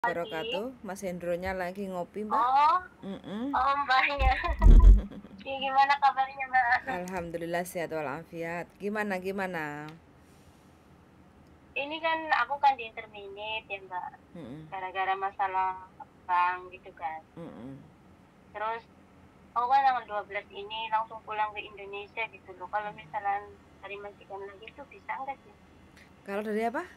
Pagi. Wabarakatuh. Mas Hendronya lagi ngopi, Mbak. Oh, Mm-mm. oh Mbaknya. Ya, gimana kabarnya Mbak? Alhamdulillah sehat walafiat. Gimana? Ini kan aku kan di interminate ya Mbak. Mm-mm. Gara-gara masalah bank gitu kan. Mm-mm. Terus aku kan tanggal 12 ini langsung pulang ke Indonesia gitu loh. Kalau misalnya dari majikan lagi itu bisa enggak sih? Kalau dari apa?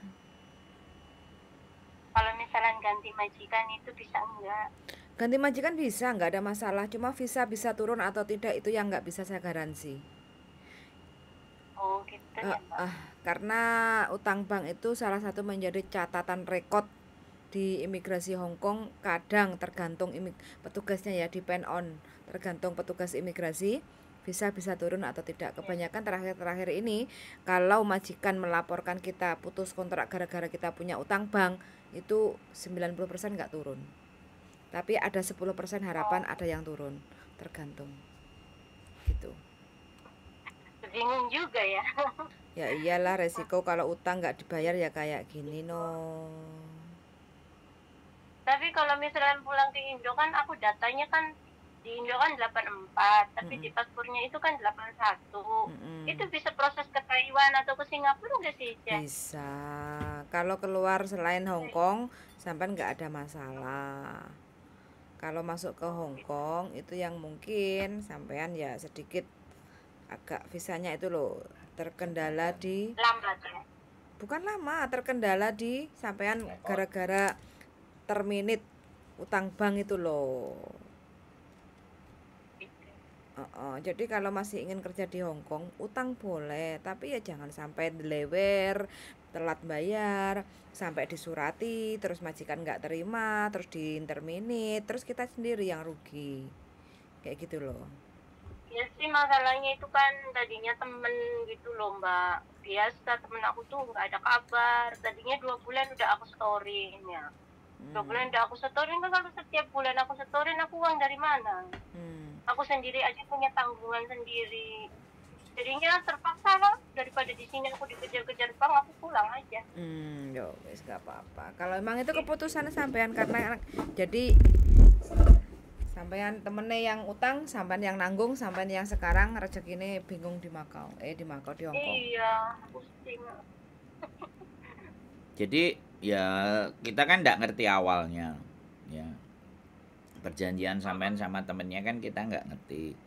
Kalau misalnya ganti majikan itu bisa enggak? Ganti majikan bisa, nggak ada masalah. Cuma visa bisa turun atau tidak itu yang nggak bisa saya garansi. Oh gitu Eh, ya Mbak. ah, karena utang bank itu salah satu menjadi catatan rekod di imigrasi Hong Kong. Kadang tergantung petugasnya ya, depend on tergantung petugas imigrasi visa bisa turun atau tidak. Ya. Kebanyakan terakhir ini kalau majikan melaporkan kita putus kontrak gara-gara kita punya utang bank itu 90% nggak turun, tapi ada 10% harapan Oh, ada yang turun, tergantung gitu. bingung juga ya. Ya iyalah, resiko kalau utang nggak dibayar ya kayak gini no. Tapi kalau misalnya pulang ke Indo kan aku datanya kan di Indo kan 84, tapi di Mm-mm. paspornya itu kan 81. Mm-mm. Itu bisa proses ke Taiwan atau ke Singapura nggak sih, Cah? Bisa. Kalau keluar selain Hong Kong sampai nggak ada masalah. Kalau masuk ke Oh, Hong gitu. Kong itu yang mungkin sampean ya sedikit agak visanya itu loh terkendala di, Lambat ya. bukan lama, terkendala di sampean gara-gara terminit utang bank itu loh. Gitu. Jadi kalau masih ingin kerja di Hong Kong, utang boleh, tapi ya jangan sampai dilewer, telat bayar, sampai disurati, terus majikan nggak terima, terus diinterminate, terus kita sendiri yang rugi, kayak gitu loh. Ya sih masalahnya itu kan tadinya temen gitu loh Mbak. Biasa temen aku tuh nggak ada kabar. Tadinya 2 bulan udah aku storyin ya. 2 bulan udah aku setorin kan, kalau setiap bulan aku setorin aku uang dari mana? Hmm. Aku sendiri aja punya tanggungan sendiri. Jadinya terpaksa lah, daripada di sini aku dikejar-kejar bank, aku pulang aja. Yo wis gak apa-apa. Kalau emang itu keputusan sampean karena jadi sampean temennya yang utang, sampean yang nanggung, sampean yang sekarang rezekine bingung di Makau, di Hong Kong. Iya, pusing. Jadi ya kita kan nggak ngerti awalnya, ya perjanjian sampean sama temennya kan kita nggak ngerti.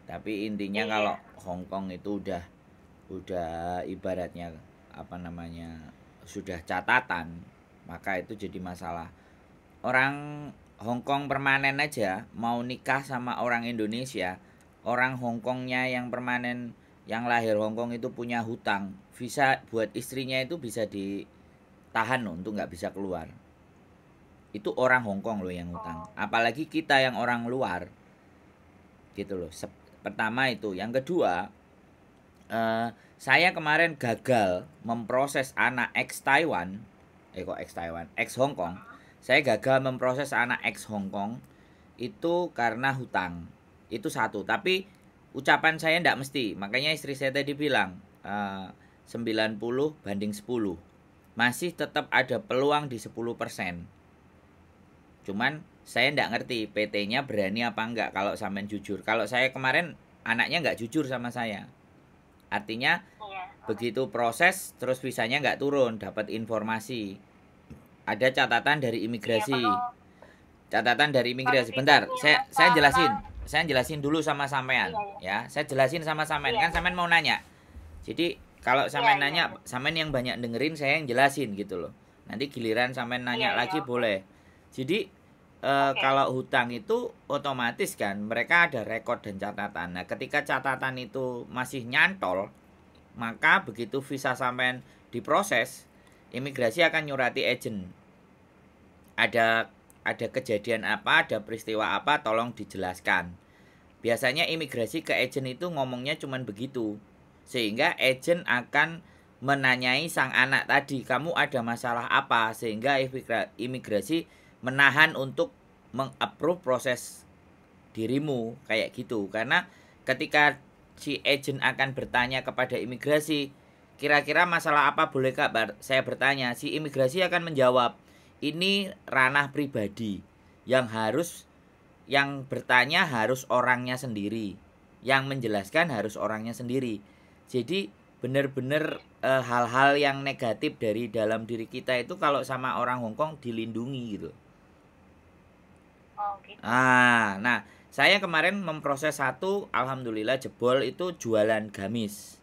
Tapi intinya kalau Iya, Hong Kong itu udah ibaratnya apa namanya sudah catatan, maka itu jadi masalah. Orang Hong Kong permanen aja mau nikah sama orang Indonesia, orang Hong Kongnya yang permanen yang lahir Hong Kong itu punya hutang, visa buat istrinya itu bisa ditahan loh untuk nggak bisa keluar. Itu orang Hong Kong loh yang hutang, oh, apalagi kita yang orang luar gitu loh. Pertama itu, yang kedua, saya kemarin gagal memproses anak ex Taiwan, kok ex Taiwan, ex Hong Kong. Saya gagal memproses anak ex Hong Kong itu karena hutang. Itu satu. Tapi ucapan saya tidak mesti. Makanya istri saya tadi bilang 90 banding 10. Masih tetap ada peluang di 10%. Cuman saya tidak ngerti PT-nya berani apa enggak kalau sampean jujur. Kalau saya kemarin anaknya nggak jujur sama saya. Artinya iya. begitu proses terus visanya nggak turun, dapat informasi. Ada catatan dari Iya, imigrasi. Catatan dari kalau imigrasi. Bentar, visanya saya masalah, jelasin. Saya jelasin dulu sama sampean, iya, iya, ya. Saya jelasin sama sampean. iya, Kan sampean mau nanya. Jadi kalau iya, sampean iya, nanya, sampean yang banyak dengerin, saya yang jelasin gitu loh. Nanti giliran sampean iya, nanya iya, lagi oke, boleh. Jadi oke, kalau hutang itu otomatis kan mereka ada rekod dan catatan. Nah, ketika catatan itu masih nyantol, maka begitu visa sampean diproses, imigrasi akan nyurati agent. Ada kejadian apa, ada peristiwa apa, tolong dijelaskan. Biasanya imigrasi ke agent itu ngomongnya cuman begitu. Sehingga agent akan menanyai sang anak tadi, kamu ada masalah apa? Sehingga imigrasi menahan untuk mengapprove proses dirimu kayak gitu. Karena ketika si agent akan bertanya kepada imigrasi, kira-kira masalah apa boleh kak saya bertanya, si imigrasi akan menjawab, ini ranah pribadi yang bertanya harus orangnya sendiri, yang menjelaskan harus orangnya sendiri. Jadi benar-benar hal-hal yang negatif dari dalam diri kita itu kalau sama orang Hongkong dilindungi gitu. Oh gitu. Nah, saya kemarin memproses satu, alhamdulillah jebol, itu jualan gamis.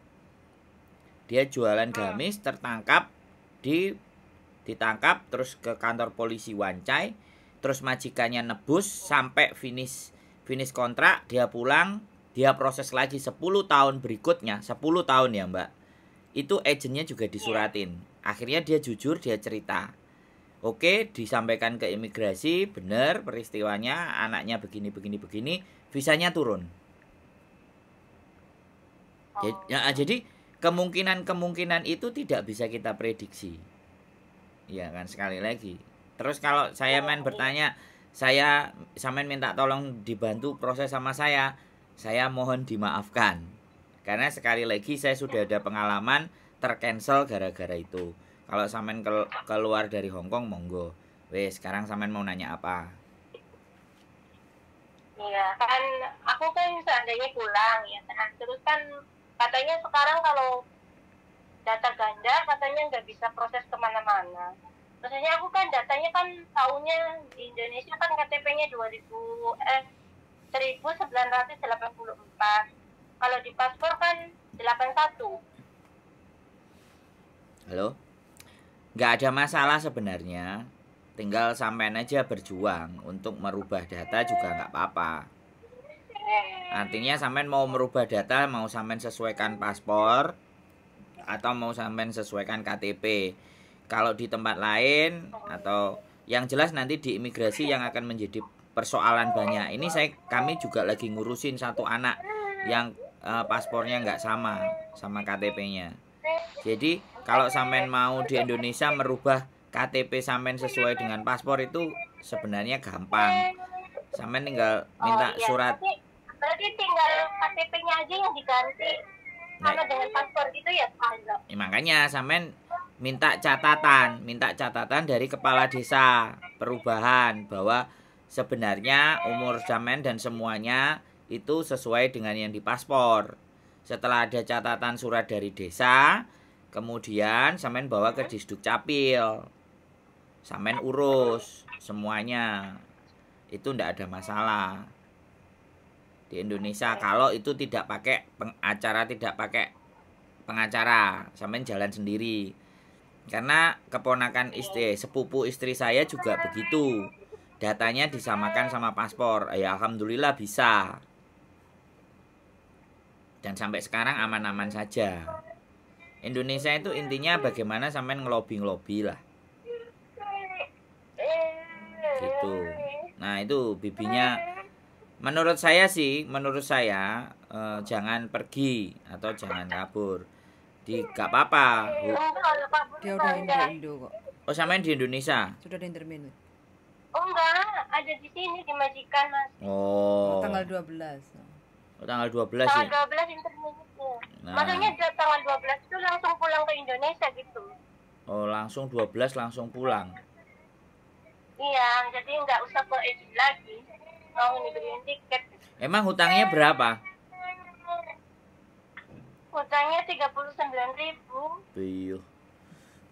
Dia jualan gamis, ditangkap terus ke kantor polisi Wancai, terus majikannya nebus sampai finish kontrak, dia pulang, dia proses lagi 10 tahun berikutnya, 10 tahun ya Mbak. Itu agennya juga disuratin. Akhirnya dia jujur, dia cerita. Oke, disampaikan ke imigrasi, benar peristiwanya, anaknya begini, visanya turun. Jadi kemungkinan itu tidak bisa kita prediksi. Ya kan, sekali lagi. Terus kalau saya bertanya, sampean minta tolong dibantu proses sama saya mohon dimaafkan. Karena sekali lagi saya sudah ada pengalaman tercancel gara-gara itu. Kalau sampean keluar dari Hongkong monggo. Wes, sekarang sampean mau nanya apa? Iya, kan aku kan seandainya pulang ya. Nah, terus kan katanya sekarang kalau data ganda katanya nggak bisa proses kemana-mana. Maksudnya aku kan datanya kan tahunnya di Indonesia kan KTP-nya 1984. Kalau di paspor kan 81. Halo? Nggak ada masalah sebenarnya. Tinggal sampean aja berjuang untuk merubah data juga nggak apa-apa. Artinya sampean mau merubah data, mau sampean sesuaikan paspor atau mau sampean sesuaikan KTP. Kalau di tempat lain atau yang jelas nanti di imigrasi yang akan menjadi persoalan banyak. Ini kami juga lagi ngurusin satu anak yang paspornya nggak sama KTP-nya. Jadi kalau sampean mau di Indonesia merubah KTP sampean sesuai dengan paspor itu sebenarnya gampang. Sampean tinggal minta surat. Berarti tinggal KTP-nya aja yang diganti sama dengan paspor gitu ya, Pak? Makanya sampean minta catatan dari kepala desa perubahan bahwa sebenarnya umur sampean dan semuanya itu sesuai dengan yang di paspor. Setelah ada catatan surat dari desa, kemudian sampean bawa ke Disduk Capil. Sampean urus semuanya. Itu ndak ada masalah. Di Indonesia kalau itu tidak pakai pengacara, sampean jalan sendiri. Karena keponakan sepupu istri saya juga begitu. Datanya disamakan sama paspor. Ya alhamdulillah bisa. Dan sampai sekarang aman-aman saja. Indonesia itu intinya bagaimana sampean ngelobi lah. Gitu. Nah itu bibinya. Menurut saya jangan pergi atau jangan kabur. Gak apa-apa. Dia udah Indo kok. Oh sampean di Indonesia? Sudah di interminute. Oh enggak, ada di sini di majikan Mas. Oh. Tanggal 12. Tanggal 12 tanggal ya? 12 interminute. Maksudnya tanggal 12 itu langsung pulang ke Indonesia gitu. Oh langsung 12 langsung pulang. Iya, jadi nggak usah ke agent lagi. Mau dibeliin tiket. Emang hutangnya berapa? Hutangnya 39.000. Iya.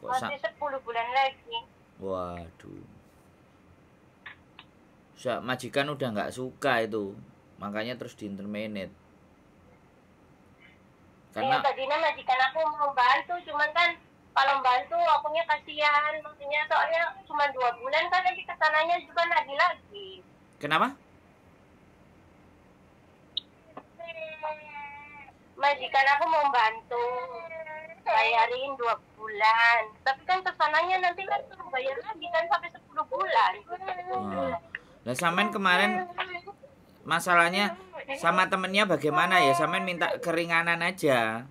Masih 10 bulan lagi. Waduh. Majikan udah nggak suka itu. Makanya terus di-interminate. Karena tadinya majikan aku mau bantu, cuman kan kalau bantu akunya kasihan, maksudnya soalnya cuma 2 bulan kan nanti kesananya juga lagi. Kenapa? Majikan aku mau bantu bayarin 2 bulan, tapi kan kesananya nanti kan suruh bayar lagi kan sampai 10 bulan. Nah sampean kemarin masalahnya sama temennya bagaimana ya? Sampean minta keringanan aja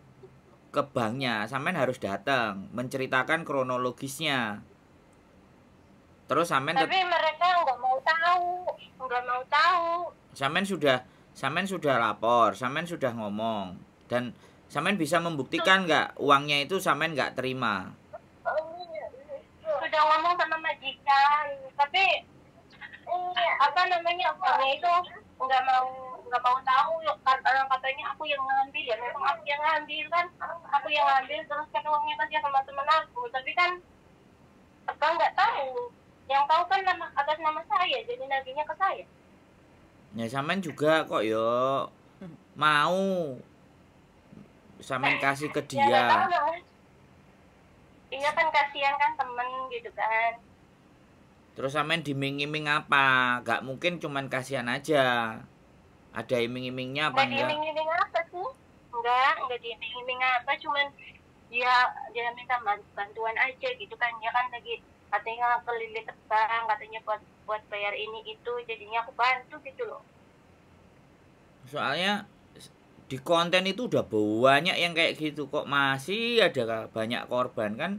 ke banknya. Sampean harus datang menceritakan kronologisnya. Terus sampean tapi mereka nggak mau tahu. Sampean sudah lapor, sampean sudah ngomong dan sampean bisa membuktikan nggak uangnya itu sampean nggak terima? Sudah ngomong sama majikan. kan, tapi apa namanya, orangnya itu nggak mau tahu. Orang katanya aku yang ngambil, ya memang aku yang ngambil kan, aku yang ngambil, terus kan uangnya kasih sama teman aku, tapi kan apa nggak tahu, yang tahu kan atas nama saya, jadi nagihnya ke saya. Ya sampean juga kok yo mau sampean kasih ke Ya nggak tahu dia. lah. Iya kan kasihan kan temen gitu kan. Terus sampean diming-iming apa? Gak mungkin cuman kasihan aja. Ada iming-imingnya apa Nggak enggak? diiming-iming apa sih? Nggak diiming-iming apa, cuman dia minta bantuan aja gitu kan. Dia kan lagi katanya kelilit bank, katanya buat bayar ini itu, jadinya aku bantu gitu loh. Soalnya di konten itu udah banyak yang kayak gitu, kok masih ada banyak korban kan?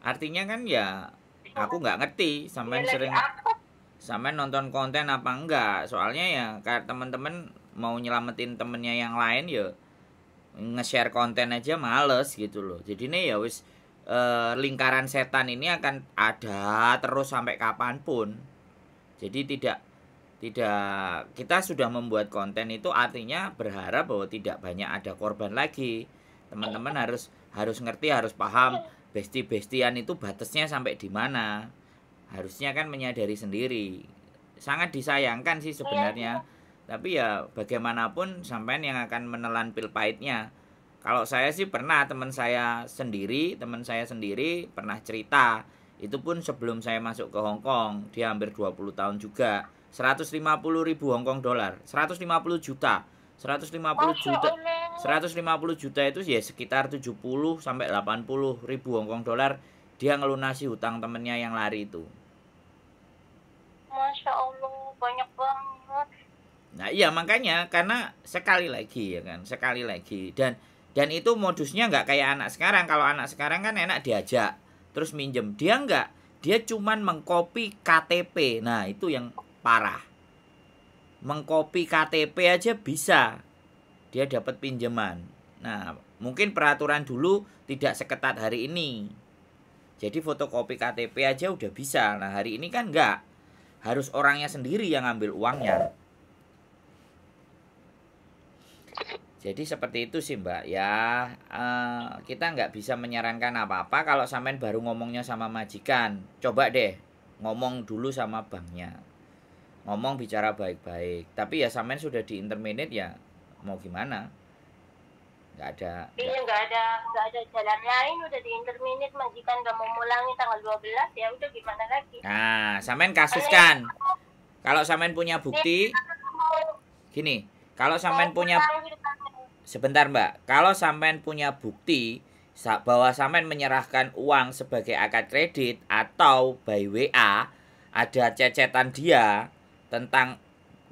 Artinya kan ya aku nggak ngerti Dia sampean lagi sering apa? sampean nonton konten apa enggak. Soalnya ya kayak teman-teman mau nyelamatin temennya yang lain ya nge-share konten aja males gitu loh. Jadi nih ya wis lingkaran setan ini akan ada terus sampai kapanpun. Jadi tidak kita sudah membuat konten itu artinya berharap bahwa tidak banyak ada korban lagi. Teman-teman harus ngerti, harus paham besti-bestian itu batasnya sampai di mana. Harusnya kan menyadari sendiri. Sangat disayangkan sih sebenarnya. Tapi ya bagaimanapun sampean yang akan menelan pil pahitnya. Kalau saya sih pernah, teman saya sendiri pernah cerita. Itu pun sebelum saya masuk ke Hong Kong, dia hampir 20 tahun juga. 150.000 Hong Kong dolar, 150 juta. 150 Masya juta. Allah. 150 juta itu ya sekitar 70 sampai 80.000 Hong Kong dolar dia ngelunasi hutang temennya yang lari itu. Masya Allah, banyak banget. Nah iya makanya karena sekali lagi dan itu modusnya nggak kayak anak sekarang. Kalau anak sekarang kan enak diajak terus minjem, dia nggak, dia cuman mengcopy KTP. Nah itu yang parah, mengcopy KTP aja bisa dia dapat pinjaman. Nah mungkin peraturan dulu tidak seketat hari ini, jadi fotokopi KTP aja udah bisa. Nah hari ini kan nggak, harus orangnya sendiri yang ngambil uangnya. Jadi seperti itu sih Mbak ya. Kita nggak bisa menyarankan apa-apa kalau sampean baru ngomongnya sama majikan. Coba deh ngomong dulu sama banknya, ngomong bicara baik-baik. Tapi ya sampean sudah di intermediate ya mau gimana, nggak ada. Iya, nggak ada jalan lain, udah di intermediate, majikan nggak mau mulangi tanggal 12, ya udah gimana lagi. Nah sampean kasuskan. Kalau sampean punya bukti gini, kalau sampean punya, sebentar Mbak, kalau sampean punya bukti bahwa sampean menyerahkan uang sebagai akad kredit atau by WA, ada cecetan dia tentang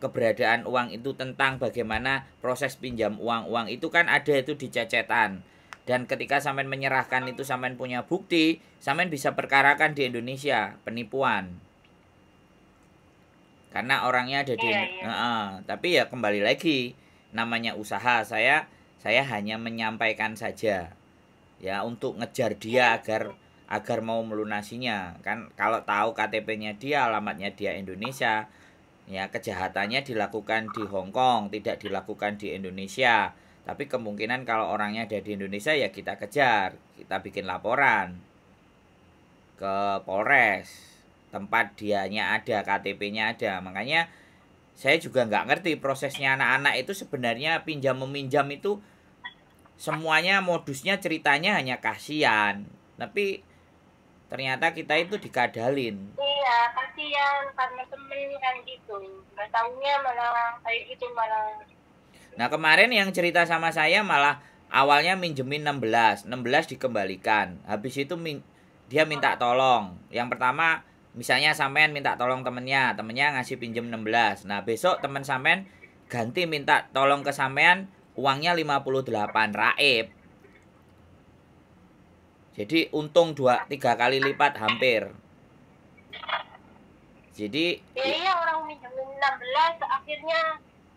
keberadaan uang itu, tentang bagaimana proses pinjam uang itu kan ada itu di cecetan. Dan ketika sampean menyerahkan itu sampean punya bukti, sampean bisa perkarakan di Indonesia penipuan. Karena orangnya ada di tapi ya kembali lagi namanya usaha, saya hanya menyampaikan saja ya untuk ngejar dia agar mau melunasinya. Kan kalau tahu KTP-nya dia, alamatnya dia Indonesia, ya kejahatannya dilakukan di Hong Kong, tidak dilakukan di Indonesia. Tapi kemungkinan kalau orangnya ada di Indonesia ya kita kejar, kita bikin laporan ke Polres, tempat dianya ada, KTP-nya ada. Makanya saya juga nggak ngerti prosesnya anak-anak itu sebenarnya pinjam meminjam itu semuanya modusnya ceritanya hanya kasihan, tapi ternyata kita itu dikadalin. Iya, kasihan karena temen kan gitu. Nggak taunya malah kayak gitu malah. Nah kemarin yang cerita sama saya malah awalnya minjemin 16 dikembalikan. Habis itu dia minta tolong. Yang pertama misalnya sampean minta tolong temennya ngasih pinjem 16. Nah besok temen sampean ganti minta tolong ke sampean, uangnya 58 raib. Jadi untung 2-3 kali lipat hampir. Jadi iya, orang minjemin 16 akhirnya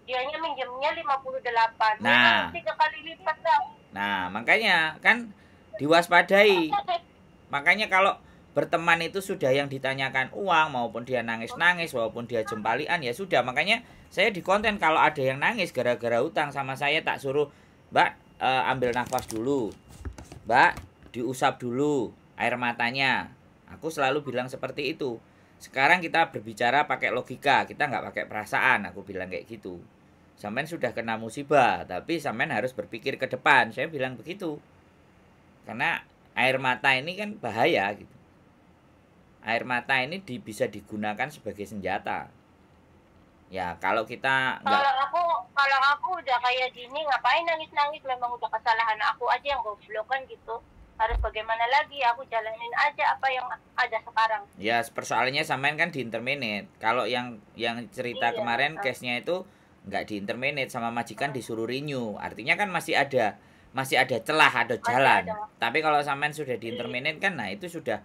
dianya minjemnya 58. Nah, 3 kali lipat dah. Nah makanya kan diwaspadai. Makanya kalau berteman itu sudah yang ditanyakan uang, maupun dia nangis-nangis, maupun dia jempalian, ya sudah. Makanya saya di konten kalau ada yang nangis gara-gara utang sama saya, tak suruh, Mbak, ambil nafas dulu, Mbak, diusap dulu air matanya. Aku selalu bilang seperti itu. Sekarang kita berbicara pakai logika, kita nggak pakai perasaan, aku bilang kayak gitu. Sampean sudah kena musibah, tapi sampean harus berpikir ke depan, saya bilang begitu. Karena air mata ini kan bahaya gitu. Air mata ini bisa digunakan sebagai senjata. Ya kalau kita nggak, kalau aku udah kayak gini, ngapain nangis-nangis? Memang udah kesalahan aku aja yang goblok kan gitu. Harus bagaimana lagi? Aku jalanin aja apa yang ada sekarang. ya persoalannya samain kan di interminate. Kalau yang cerita Iya, kemarin case-nya itu nggak di interminate, sama majikan disuruh renew. Artinya kan masih ada celah, ada jalan. ada. Tapi kalau samain sudah di interminate kan, nah itu sudah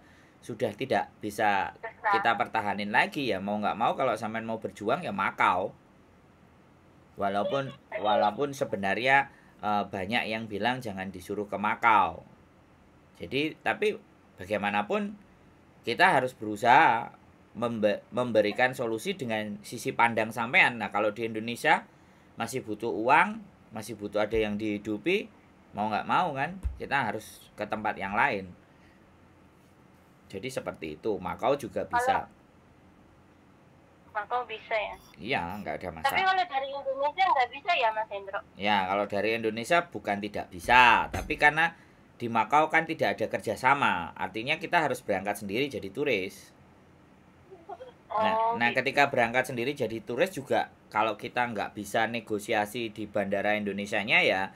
tidak bisa kita pertahanin lagi. Ya mau nggak mau, kalau sampean mau berjuang ya makau. Walaupun sebenarnya banyak yang bilang jangan disuruh ke makau. Jadi tapi bagaimanapun kita harus berusaha memberikan solusi dengan sisi pandang sampean. Nah kalau di Indonesia masih butuh uang, masih butuh ada yang dihidupi, mau nggak mau kan kita harus ke tempat yang lain. Jadi seperti itu. Makau juga bisa. Makau bisa ya? Iya, nggak ada masalah. Tapi kalau dari Indonesia nggak bisa ya Mas Hendro? Ya, kalau dari Indonesia bukan tidak bisa, tapi karena di Makau kan tidak ada kerjasama. Artinya kita harus berangkat sendiri jadi turis. Nah, ketika berangkat sendiri jadi turis juga, kalau kita nggak bisa negosiasi di bandara Indonesianya, ya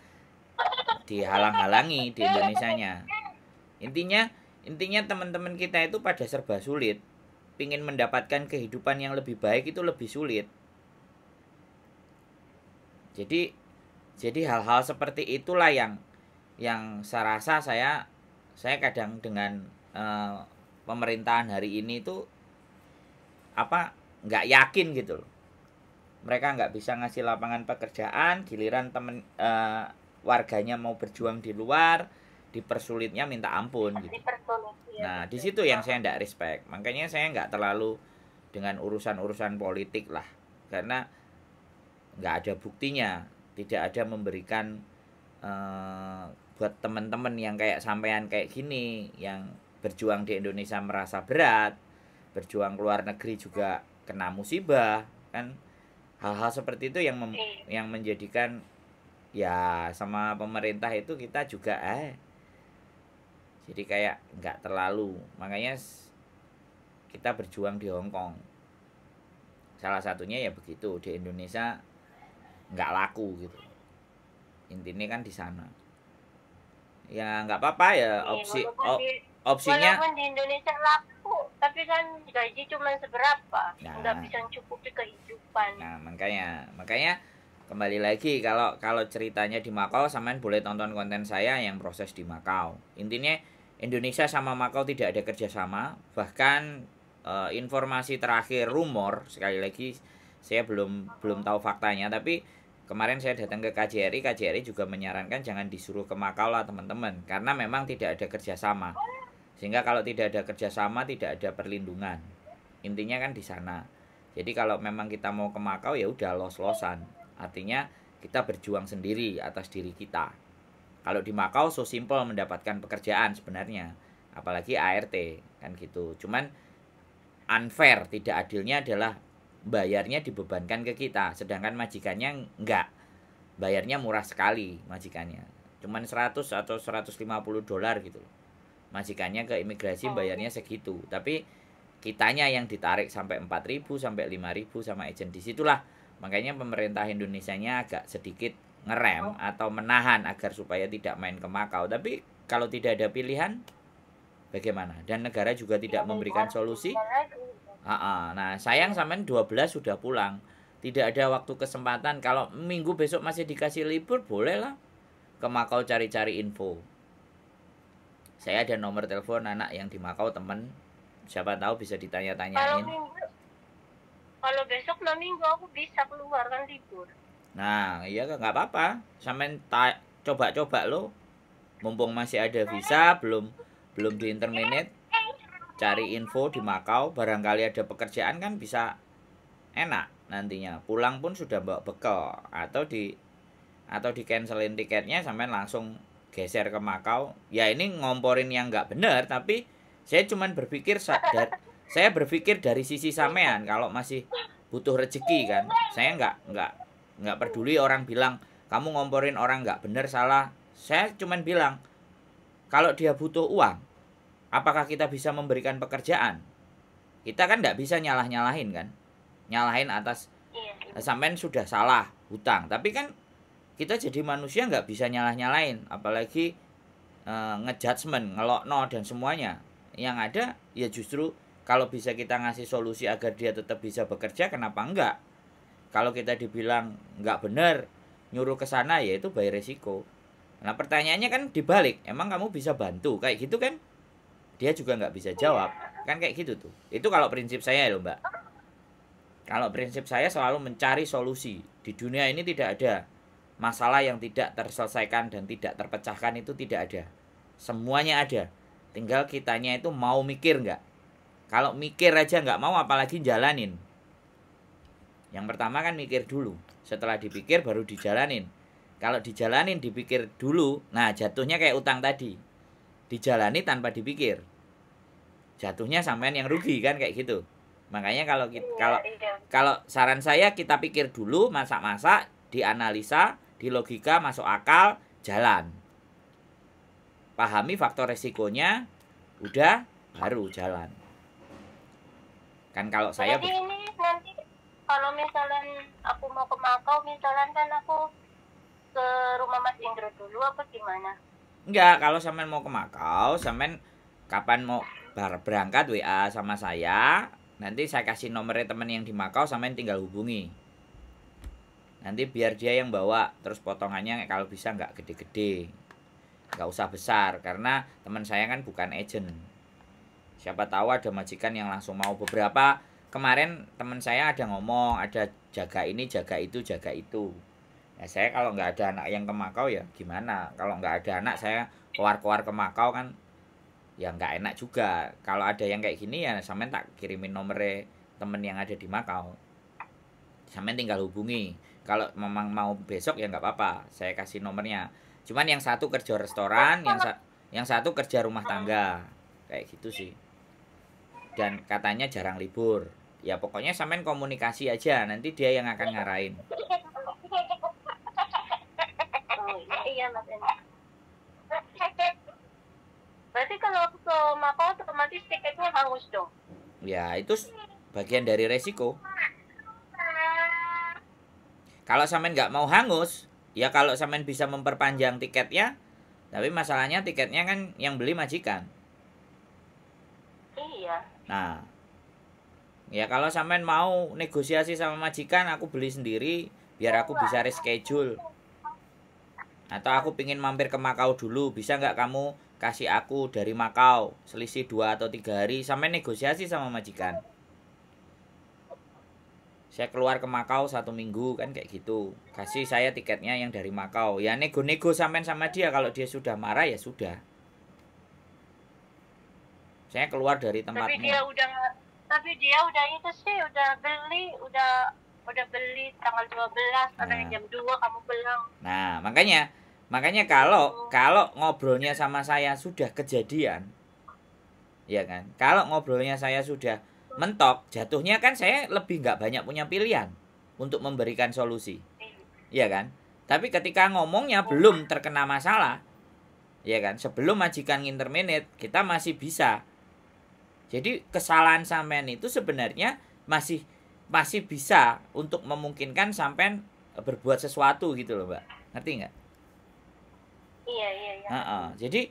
dihalang-halangi di Indonesianya. Intinya teman-teman kita itu pada serba sulit. Pingin mendapatkan kehidupan yang lebih baik itu lebih sulit. Jadi hal-hal seperti itulah yang saya rasa saya kadang dengan pemerintahan hari ini itu nggak yakin gitu loh. Mereka nggak bisa ngasih lapangan pekerjaan, giliran warganya mau berjuang di luar, dipersulitnya minta ampun gitu. Nah di situ yang saya nggak respect. Makanya saya nggak terlalu dengan urusan politik lah, karena nggak ada buktinya, tidak ada memberikan buat teman-teman yang kayak sampean kayak gini, yang berjuang di Indonesia merasa berat, berjuang keluar negeri juga kena musibah kan. Hal-hal seperti itu yang menjadikan ya sama pemerintah itu kita juga jadi kayak nggak terlalu. Makanya kita berjuang di Hong Kong, salah satunya ya begitu. Di Indonesia nggak laku gitu, intinya kan di sana. Ya nggak apa-apa ya, opsinya. Walaupun di Indonesia laku, tapi kan gaji cuma seberapa, nggak bisa mencukupi kehidupan. Nah makanya kembali lagi, kalau ceritanya di Makau, sampean boleh tonton konten saya yang proses di Makau. Intinya Indonesia sama Makau tidak ada kerjasama. Bahkan informasi terakhir, rumor, sekali lagi saya belum tahu faktanya, tapi kemarin saya datang ke KJRI juga menyarankan jangan disuruh ke Makau lah teman-teman, karena memang tidak ada kerjasama. Sehingga kalau tidak ada kerjasama, tidak ada perlindungan. Intinya kan di sana. Jadi kalau memang kita mau ke Makau ya udah los-losan. Artinya kita berjuang sendiri atas diri kita. Kalau di Makau so simple mendapatkan pekerjaan sebenarnya, apalagi ART kan gitu. Cuman unfair, tidak adilnya adalah bayarnya dibebankan ke kita, sedangkan majikannya enggak. Bayarnya murah sekali majikannya. Cuman 100 atau 150 dolar gitu. Majikannya ke imigrasi bayarnya segitu. Tapi kitanya yang ditarik sampai 4.000 sampai 5.000 sama agen. Disitulah makanya pemerintah Indonesianya agak sedikit ngerem atau menahan agar supaya tidak main ke Makau. Tapi kalau tidak ada pilihan bagaimana? Dan negara juga tidak memberikan solusi. Nah sayang sampean 12 sudah pulang, tidak ada waktu kesempatan. Kalau minggu besok masih dikasih libur, bolehlah ke Makau cari-cari info. Saya ada nomor telepon anak yang di Makau, temen, siapa tahu bisa ditanya-tanyain. Kalau besok minggu aku bisa keluar kan libur. Nah iya nggak apa-apa, sampean coba-coba lo, mumpung masih ada visa, belum di interminate. cari info di Makau, barangkali ada pekerjaan kan bisa enak nantinya. Pulang pun sudah bawa bekal, atau di cancelin tiketnya sampai langsung geser ke Makau. Ya ini ngomporin yang nggak benar, tapi saya cuman saya berpikir dari sisi sampean. Kalau masih butuh rezeki kan, saya nggak peduli orang bilang kamu ngomporin orang nggak benar, salah. Saya cuman bilang kalau dia butuh uang, apakah kita bisa memberikan pekerjaan? Kita kan nggak bisa nyalahin kan, nyalahin atas sampean sudah salah hutang. Tapi kan kita jadi manusia nggak bisa nyalahin, apalagi ngejudgement, ngelokno dan semuanya. Yang ada ya justru kalau bisa kita ngasih solusi agar dia tetap bisa bekerja, kenapa enggak? Kalau kita dibilang nggak benar, nyuruh ke sana, ya itu by resiko. Nah pertanyaannya kan dibalik, emang kamu bisa bantu kayak gitu kan? Dia juga nggak bisa jawab, kan kayak gitu tuh. Itu kalau prinsip saya loh mbak. Kalau prinsip saya selalu mencari solusi. Di dunia ini tidak ada masalah yang tidak terselesaikan dan tidak terpecahkan, itu tidak ada. Semuanya ada. Tinggal kitanya itu mau mikir nggak. Kalau mikir aja nggak mau, apalagi jalanin. Yang pertama kan mikir dulu. Setelah dipikir baru dijalanin. Kalau dijalanin dipikir dulu, nah jatuhnya kayak utang tadi. Dijalani tanpa dipikir. Jatuhnya sampean yang rugi kan kayak gitu. Makanya kalau saran saya, kita pikir dulu, masak-masak, dianalisa, dilogika, masuk akal, jalan. Pahami faktor resikonya, udah baru jalan. Kan kalau saya jadi ini nanti kalau misalnya aku mau ke Makau, misalnya kan aku ke rumah Mas Indro dulu apa gimana? Enggak, kalau sampean mau ke Makau, sampean kapan mau berangkat WA sama saya. Nanti saya kasih nomornya teman yang di Makau, sampean tinggal hubungi. Nanti biar dia yang bawa, terus potongannya kalau bisa nggak gede-gede, nggak usah besar, karena teman saya kan bukan agent. Siapa tahu ada majikan yang langsung mau. Beberapa kemarin teman saya ada ngomong, ada jaga ini, jaga itu, jaga itu. Ya saya kalau nggak ada anak yang ke Makau ya gimana? Kalau nggak ada anak saya keluar-keluar ke Makau kan ya nggak enak juga. Kalau ada yang kayak gini ya sampean tak kirimin nomornya temen yang ada di Makau. Sampean tinggal hubungi. Kalau memang mau besok ya nggak apa-apa, saya kasih nomornya. Cuman yang satu kerja restoran, yang satu kerja rumah tangga. Kayak gitu sih. Dan katanya jarang libur. Ya pokoknya sampean komunikasi aja, nanti dia yang akan ngarahin. Oh iya Mas Indro. Berarti kalau aku ke Makau otomatis tiketnya hangus dong? Ya itu bagian dari resiko. Kalau sampean nggak mau hangus, ya kalau sampean bisa memperpanjang tiketnya, tapi masalahnya tiketnya kan yang beli majikan. Iya. Nah, ya kalau sampean mau negosiasi sama majikan, aku beli sendiri biar aku bisa reschedule. Atau aku pingin mampir ke Makau dulu, bisa nggak kamu kasih aku dari Makau selisih 2 atau 3 hari, sampai negosiasi sama majikan. Saya keluar ke Makau 1 minggu kan kayak gitu. Kasih saya tiketnya yang dari Makau. Ya nego-nego sampean sama dia, kalau dia sudah marah ya sudah. Saya keluar dari tempatmu. Tapi dia udah itu sih, udah beli tanggal 12 atau jam 2 kamu bilang. Nah, makanya kalau ngobrolnya sama saya sudah kejadian, ya kan? Kalau ngobrolnya saya sudah mentok, jatuhnya kan saya lebih nggak banyak punya pilihan untuk memberikan solusi, ya kan? Tapi ketika ngomongnya belum terkena masalah, ya kan? Sebelum majikan interminate, kita masih bisa. Jadi kesalahan sampean itu sebenarnya masih bisa untuk memungkinkan sampean berbuat sesuatu gitu loh, Mbak. Ngerti nggak? Iya. Jadi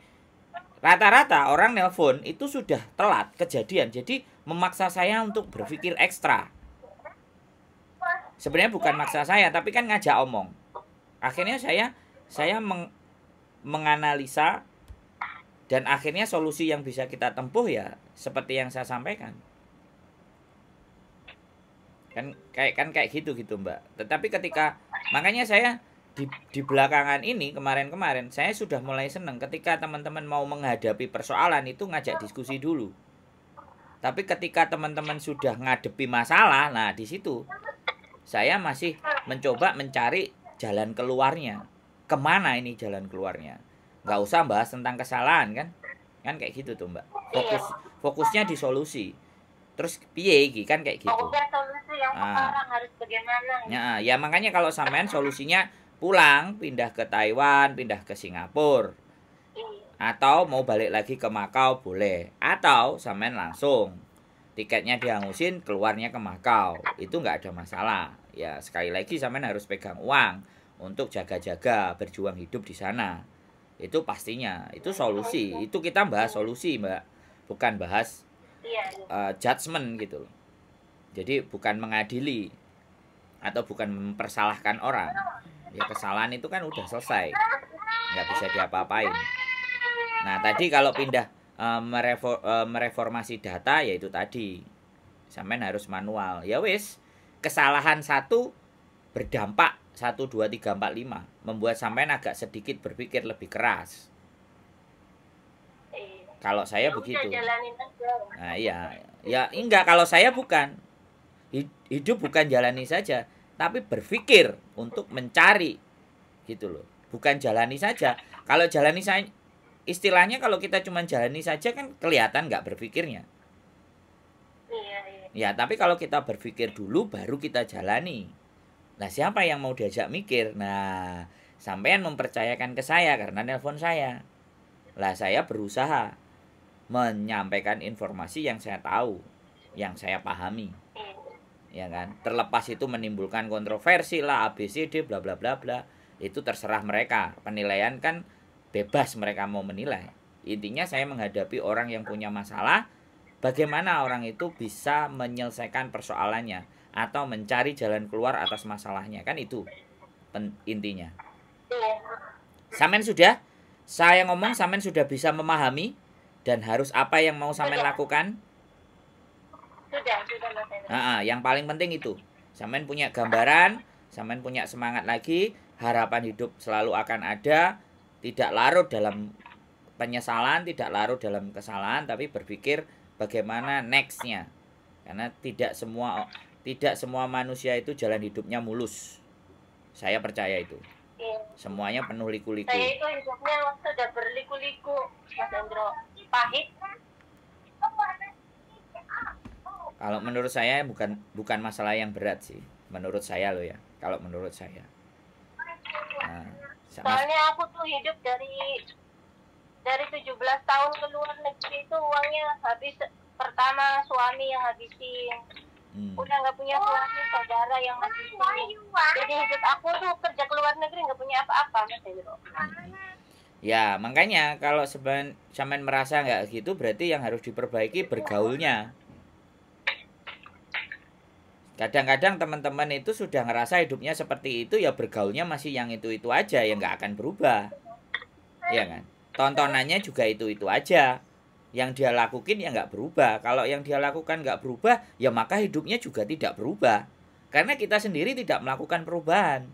rata-rata orang nelpon itu sudah telat kejadian. Jadi memaksa saya untuk berpikir ekstra. Sebenarnya bukan maksa saya, tapi kan ngajak omong. Akhirnya saya menganalisa, dan akhirnya solusi yang bisa kita tempuh ya seperti yang saya sampaikan. Kan kayak gitu Mbak. Tetapi makanya saya di belakangan ini, kemarin saya sudah mulai seneng ketika teman-teman mau menghadapi persoalan itu ngajak diskusi dulu. Tapi ketika teman-teman sudah ngadepi masalah, nah di situ saya masih mencoba mencari jalan keluarnya. Kemana ini jalan keluarnya? Nggak usah bahas tentang kesalahan kan? Kan kayak gitu tuh Mbak. Fokusnya di solusi. Terus piye iki kan kayak gitu. Fokusnya solusi yang sekarang harus bagaimana? Ya makanya kalau sampean solusinya pulang, pindah ke Taiwan, pindah ke Singapura. Atau mau balik lagi ke Makau boleh. Atau sampean langsung tiketnya dihangusin, keluarnya ke Makau. Itu nggak ada masalah. Ya sekali lagi sampean harus pegang uang untuk jaga-jaga berjuang hidup di sana. Itu pastinya, itu solusi. Itu kita bahas solusi Mbak, bukan bahas judgement gitu loh. Jadi bukan mengadili atau bukan mempersalahkan orang. Ya kesalahan itu kan udah selesai, nggak bisa diapa-apain. Nah tadi kalau pindah mereformasi data, yaitu tadi sampean harus manual. Ya wis, kesalahan satu berdampak 1, 2, 3, 4, 5 membuat sampean agak sedikit berpikir lebih keras. Kalau saya begitu. Nah iya, ya enggak, kalau saya bukan. Hidup bukan jalani saja, tapi berpikir untuk mencari gitu loh. Bukan jalani saja. Kalau jalani saja, istilahnya kalau kita cuma jalani saja kan kelihatan nggak berpikirnya. Ya tapi kalau kita berpikir dulu baru kita jalani. Nah siapa yang mau diajak mikir? Nah sampean mempercayakan ke saya karena nelpon saya. Lah saya berusaha menyampaikan informasi yang saya tahu, yang saya pahami. Ya kan? Terlepas itu menimbulkan kontroversi lah, ABCD bla bla bla bla. Itu terserah mereka. Penilaian kan bebas mereka mau menilai. Intinya saya menghadapi orang yang punya masalah, bagaimana orang itu bisa menyelesaikan persoalannya atau mencari jalan keluar atas masalahnya, kan itu intinya. Sampean sudah? Saya ngomong sampean sudah bisa memahami dan harus apa yang mau sampean lakukan? Sudah. Yang paling penting itu sampean punya gambaran, sampean punya semangat lagi, harapan hidup selalu akan ada, tidak larut dalam penyesalan, tidak larut dalam kesalahan, tapi berpikir bagaimana nextnya. Karena tidak semua manusia itu jalan hidupnya mulus. Saya percaya itu. Semuanya penuh liku-liku. Saya itu hidupnya sudah berliku-liku, Mas Endro. Pahit. Kalau menurut saya bukan masalah yang berat sih. Menurut saya loh ya. Kalau menurut saya. Nah, soalnya aku tuh hidup dari 17 tahun ke luar negeri itu uangnya habis. Pertama suami yang habisin. Udah nggak punya suami, saudara yang habisin. Jadi hidup aku tuh kerja ke luar negeri nggak punya apa-apa, Mas Endro. Ya makanya kalau sampean merasa nggak gitu, berarti yang harus diperbaiki bergaulnya. Kadang-kadang teman-teman itu sudah ngerasa hidupnya seperti itu, ya bergaulnya masih yang itu-itu aja, ya nggak akan berubah. Ya kan? Tontonannya juga itu-itu aja. Yang dia lakukan ya nggak berubah. Kalau yang dia lakukan nggak berubah, ya maka hidupnya juga tidak berubah. Karena kita sendiri tidak melakukan perubahan.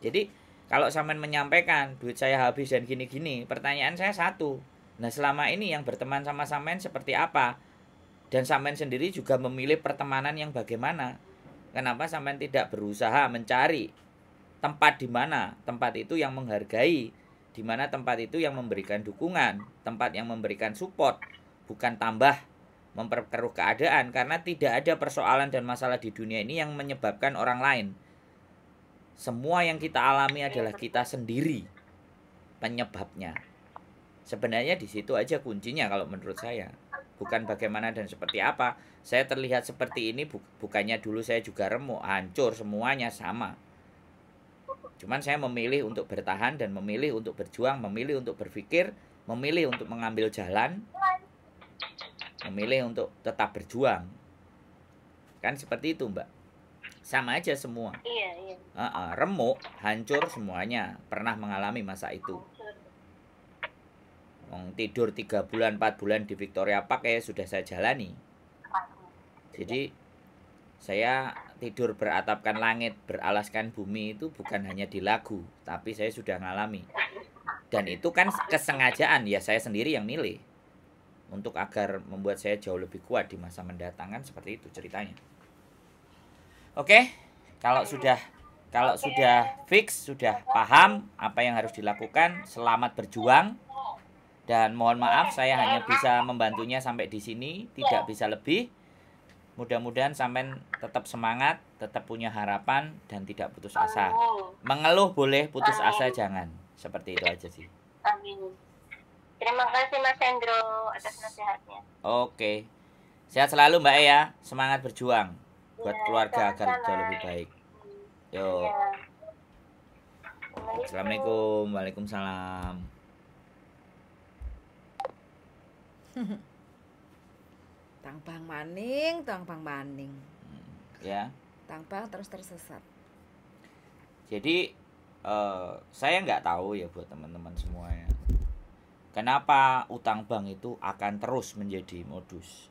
Jadi kalau sampean menyampaikan duit saya habis dan gini-gini, pertanyaan saya satu. Nah selama ini yang berteman sama sampean seperti apa? Dan sampean sendiri juga memilih pertemanan yang bagaimana? Kenapa sampean tidak berusaha mencari tempat di mana tempat itu yang menghargai, di mana tempat itu yang memberikan dukungan, tempat yang memberikan support, bukan tambah memperkeruh keadaan. Karena tidak ada persoalan dan masalah di dunia ini yang menyebabkan orang lain. Semua yang kita alami adalah kita sendiri penyebabnya. Sebenarnya di situ aja kuncinya kalau menurut saya. Bukan bagaimana dan seperti apa. Saya terlihat seperti ini bukannya dulu saya juga remuk, hancur, semuanya sama. Cuman saya memilih untuk bertahan dan memilih untuk berjuang, memilih untuk berpikir, memilih untuk mengambil jalan, memilih untuk tetap berjuang. Kan seperti itu, Mbak. Sama aja semua. Iya. Remuk, hancur semuanya. Pernah mengalami masa itu. Tidur 3 bulan, 4 bulan di Victoria Park ya sudah saya jalani. Jadi saya tidur beratapkan langit, beralaskan bumi itu bukan hanya di lagu, tapi saya sudah ngalami. Dan itu kan kesengajaan, ya saya sendiri yang milih untuk agar membuat saya jauh lebih kuat di masa mendatang, kan seperti itu ceritanya. Oke, kalau sudah fix, sudah paham apa yang harus dilakukan, selamat berjuang. Dan mohon maaf saya hanya bisa membantunya sampai di sini, tidak bisa lebih. Mudah-mudahan sampean tetap semangat, tetap punya harapan dan tidak putus asa. Mengeluh boleh, putus asa jangan. Seperti itu aja sih. Amin. Terima kasih Mas Hendro atas nasihatnya. Oke. Sehat selalu Mbak ya. Semangat berjuang buat Ya, keluarga agar sama-sama. jauh lebih baik. Yo. Ya. Assalamualaikum. Waalaikumsalam. Tang bang maning. Ya. Tang bang terus tersesat. Jadi saya nggak tahu ya buat teman-teman semuanya. Kenapa utang bank itu akan terus menjadi modus?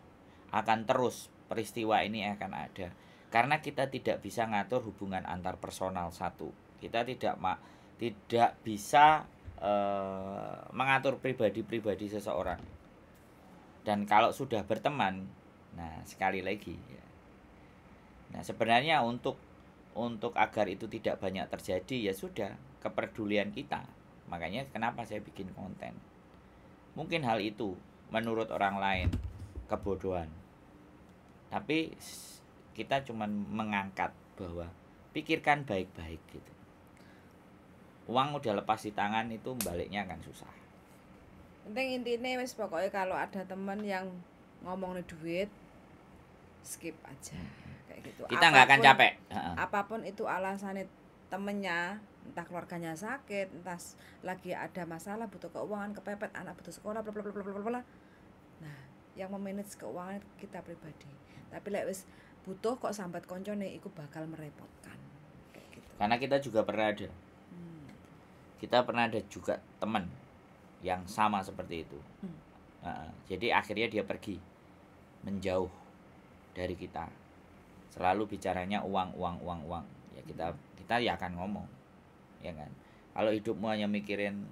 Akan terus peristiwa ini akan ada. Karena kita tidak bisa ngatur hubungan antar personal satu. Kita tidak bisa mengatur pribadi-pribadi seseorang. Dan kalau sudah berteman, nah sekali lagi ya. Nah, sebenarnya untuk agar itu tidak banyak terjadi ya sudah kepedulian kita. Makanya kenapa saya bikin konten. Mungkin hal itu menurut orang lain kebodohan. Tapi kita cuman mengangkat bahwa pikirkan baik-baik gitu. Uang udah lepas di tangan itu baliknya akan susah. Penting intinya wis pokoknya kalau ada teman yang ngomongin duit skip aja kayak gitu. Kita nggak akan capek. Apapun itu alasannya temennya, entah keluarganya sakit, entah lagi ada masalah butuh keuangan, kepepet, anak butuh sekolah, bla bla bla bla bla bla. Nah, yang memanage keuangan kita pribadi. Tapi lek wis butuh kok sambat koncone iku bakal merepotkan kayak gitu. Karena kita juga pernah ada. Kita pernah ada juga teman yang sama seperti itu. Jadi akhirnya dia pergi menjauh dari kita. Selalu bicaranya uang. Ya kita ya akan ngomong. Ya kan. Kalau hidupmu hanya mikirin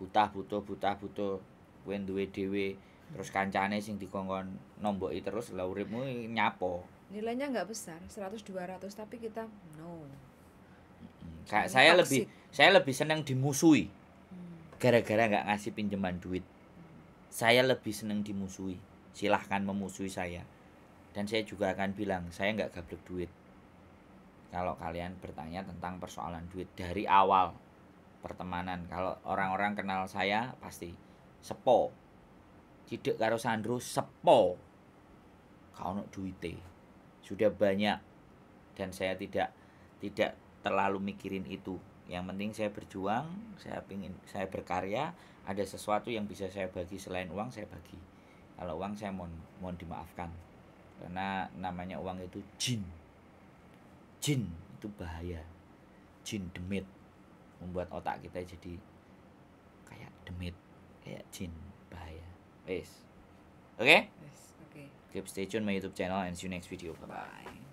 butuh, kowe duwe dhewe, terus kancane sing dikongkon nomboki terus lha uripmu nyapo. Nilainya nggak besar, 100-200 tapi kita no. Kayak saya lebih senang dimusuhi. Gara-gara nggak ngasih pinjaman duit. Saya lebih senang dimusuhi. Silahkan memusuhi saya. Dan saya juga akan bilang, saya nggak gablek duit. Kalau kalian bertanya tentang persoalan duit dari awal pertemanan, kalau orang-orang kenal saya pasti sepo. Cidek karo Sandro sepo. Kalau duite sudah banyak dan saya tidak terlalu mikirin itu. Yang penting saya berjuang, saya berkarya, ada sesuatu yang bisa saya bagi selain uang saya bagi. Kalau uang saya mohon dimaafkan. Karena namanya uang itu jin. Jin itu bahaya. Jin demit membuat otak kita jadi kayak demit, kayak jin, bahaya. Wes. Oke? Yes, okay. Keep stay tune my YouTube channel and see you next video. Bye bye.